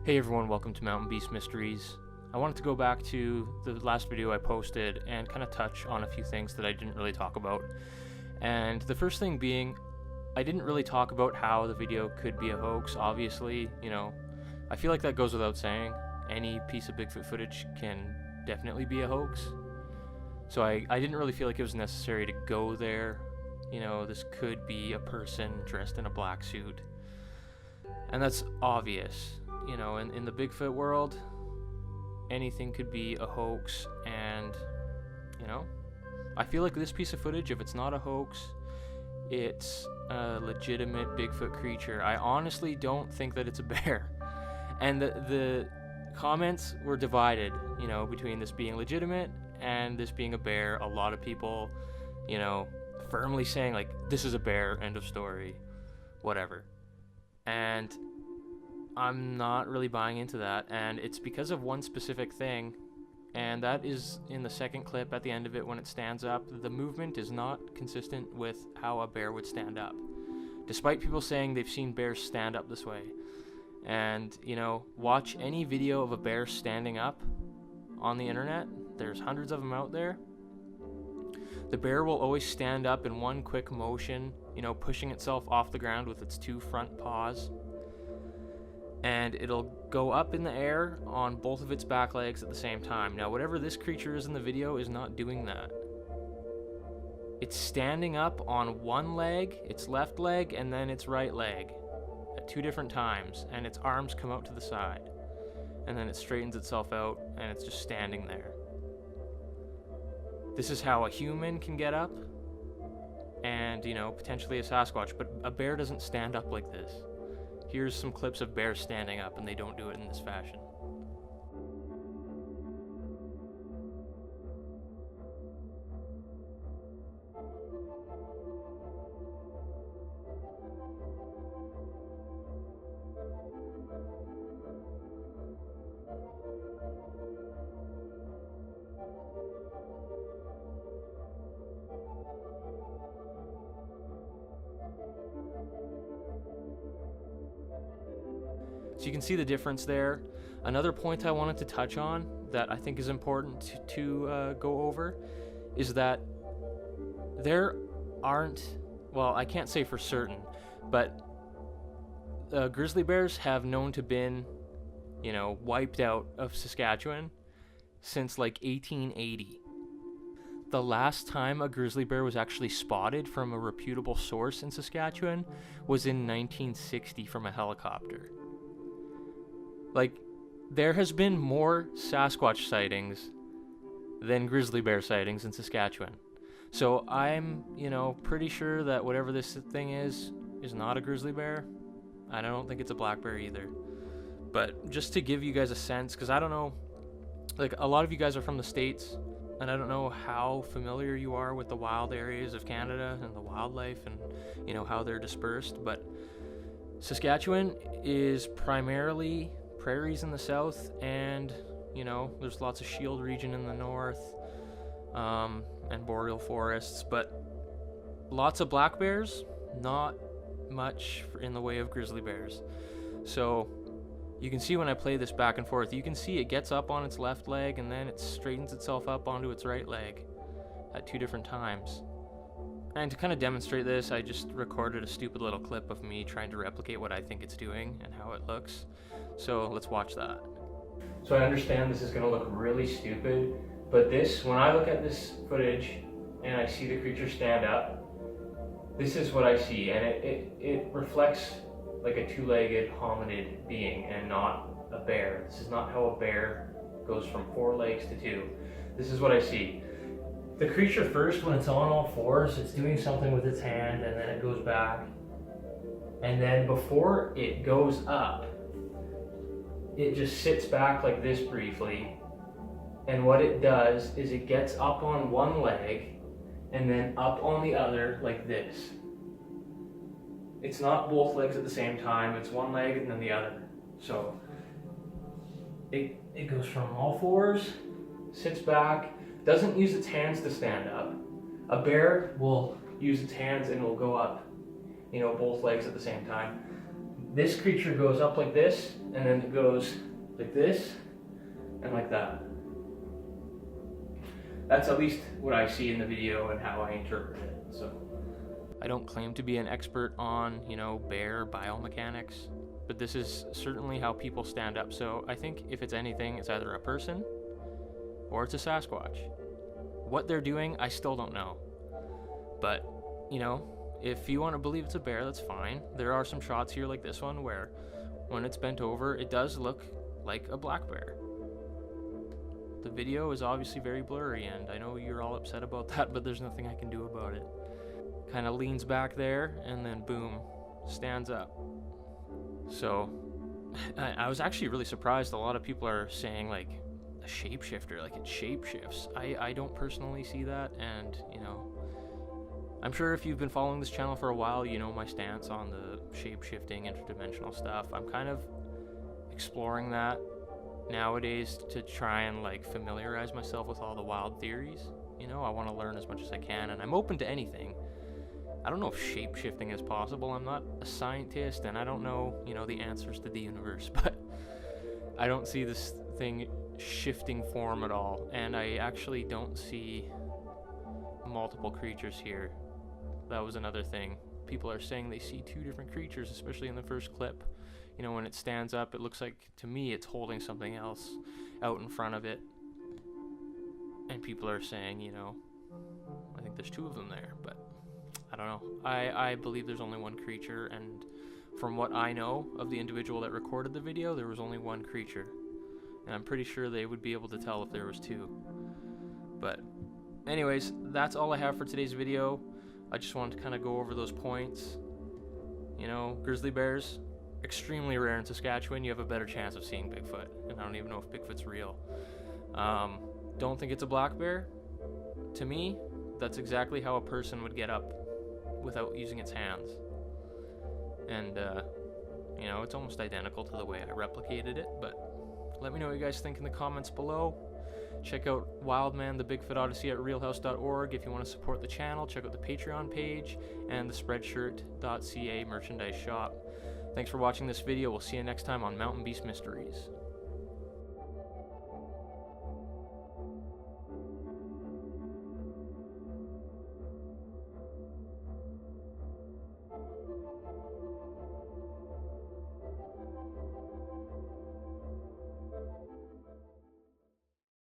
Hey everyone, welcome to Mountain Beast Mysteries. I wanted to go back to the last video I posted and kind of touch on a few things that I didn't really talk about. And the first thing being, I didn't really talk about how the video could be a hoax. Obviously, I feel like that goes without saying. Any piece of Bigfoot footage can definitely be a hoax. So I didn't really feel like it was necessary to go there. This could be a person dressed in a black suit. And that's obvious. In the Bigfoot world, anything could be a hoax, and, I feel like this piece of footage, if it's not a hoax, it's a legitimate Bigfoot creature. I honestly don't think that it's a bear. And the comments were divided, between this being legitimate and this being a bear. A lot of people, firmly saying, like, this is a bear, end of story, whatever. And I'm not really buying into that, and it's because of one specific thing, and that is in the second clip at the end of it when it stands up. The movement is not consistent with how a bear would stand up, despite people saying they've seen bears stand up this way. And, watch any video of a bear standing up on the internet. There's hundreds of them out there. The bear will always stand up in one quick motion, pushing itself off the ground with its two front paws. And it'll go up in the air on both of its back legs at the same time. Now, whatever this creature is in the video is not doing that. It's standing up on one leg, its left leg, and then its right leg at two different times, and its arms come out to the side. And then it straightens itself out, and it's just standing there. This is how a human can get up, and, potentially a Sasquatch, but a bear doesn't stand up like this. Here's some clips of bears standing up, and they don't do it in this fashion. So you can see the difference there. Another point I wanted to touch on that I think is important to go over is that there aren't, well, I can't say for certain, but grizzly bears have known to been, wiped out of Saskatchewan since like 1880. The last time a grizzly bear was actually spotted from a reputable source in Saskatchewan was in 1960 from a helicopter. Like, there has been more Sasquatch sightings than grizzly bear sightings in Saskatchewan. So I'm, pretty sure that whatever this thing is not a grizzly bear. I don't think it's a black bear either. But just to give you guys a sense, because I don't know, like, a lot of you guys are from the States, and I don't know how familiar you are with the wild areas of Canada and the wildlife and, how they're dispersed. But Saskatchewan is primarily prairies in the south, and there's lots of shield region in the north, and boreal forests, but lots of black bears, not much in the way of grizzly bears. So you can see when I play this back and forth, you can see it gets up on its left leg and then it straightens itself up onto its right leg at two different times. And to kind of demonstrate this, I just recorded a stupid little clip of me trying to replicate what I think it's doing and how it looks. So let's watch that. So I understand this is going to look really stupid, but when I look at this footage and I see the creature stand up, this is what I see, and it reflects like a two-legged hominid being and not a bear. This is not how a bear goes from 4 legs to 2. This is what I see. The creature first, when it's on all fours, it's doing something with its hand, and then it goes back. And then before it goes up, it just sits back like this briefly. And what it does is it gets up on one leg and then up on the other like this. It's not both legs at the same time, it's one leg and then the other. So it goes from all fours, sits back, doesn't use its hands to stand up. A bear will use its hands and it will go up, both legs at the same time. this creature goes up like this, and then it goes like this, and like that. That's at least what I see in the video and how I interpret it. So I don't claim to be an expert on, you know, bear biomechanics, but this is certainly how people stand up. So I think if it's anything, it's either a person or it's a Sasquatch. What they're doing, I still don't know. But, you know, if you want to believe it's a bear, that's fine. There are some shots here like this one where when it's bent over, it does look like a black bear. The video is obviously very blurry, and I know you're all upset about that, but there's nothing I can do about it. Kind of leans back there, and then boom, stands up. So I was actually really surprised. A lot of people are saying like a shapeshifter, like it shapeshifts. I don't personally see that, and you know, I'm sure if you've been following this channel for a while, you know my stance on the shape-shifting interdimensional stuff. I'm kind of exploring that nowadays to try and like familiarize myself with all the wild theories. You know, I want to learn as much as I can, and I'm open to anything. I don't know if shape-shifting is possible. I'm not a scientist, and I don't know, you know, the answers to the universe, but I don't see this thing shifting form at all, and I actually don't see multiple creatures here. That was another thing. People are saying they see two different creatures, especially in the first clip. You know, when it stands up, it looks like, to me, it's holding something else out in front of it. And people are saying, you know, I think there's two of them there, but I don't know. I believe there's only one creature, and from what I know of the individual that recorded the video, there was only one creature. And I'm pretty sure they would be able to tell if there was two. But anyways, that's all I have for today's video. I just wanted to kind of go over those points. You know, grizzly bears, extremely rare in Saskatchewan. You have a better chance of seeing Bigfoot, and I don't even know if Bigfoot's real. Don't think it's a black bear. To me, that's exactly how a person would get up without using its hands. And, you know, it's almost identical to the way I replicated it, but let me know what you guys think in the comments below. Check out Wildman, the Bigfoot Odyssey at realhouse.org if you want to support the channel. Check out the Patreon page and the spreadshirt.ca merchandise shop. Thanks for watching this video. We'll see you next time on Mountain Beast Mysteries.